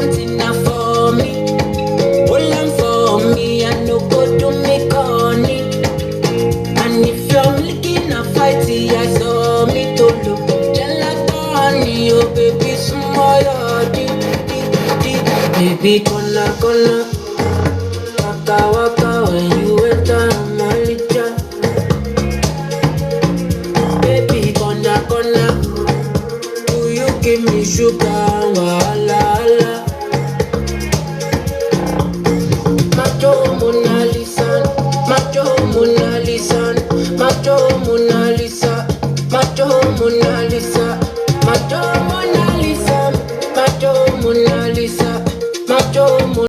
something now for me. Hold on for me, I no go do me corny. And if you're making a fight, I saw me to look. Gelatoni, oh baby, small, baby, gonna, waka, when you enter my licha. Baby, gonna, do you give me sugar, wahala, Macho Mona Lisa, Macho Mona Lisa, Macho Mona Lisa, Macho Mona Lisa, Macho Mona Lisa, Macho Mona Lisa, Macho Mona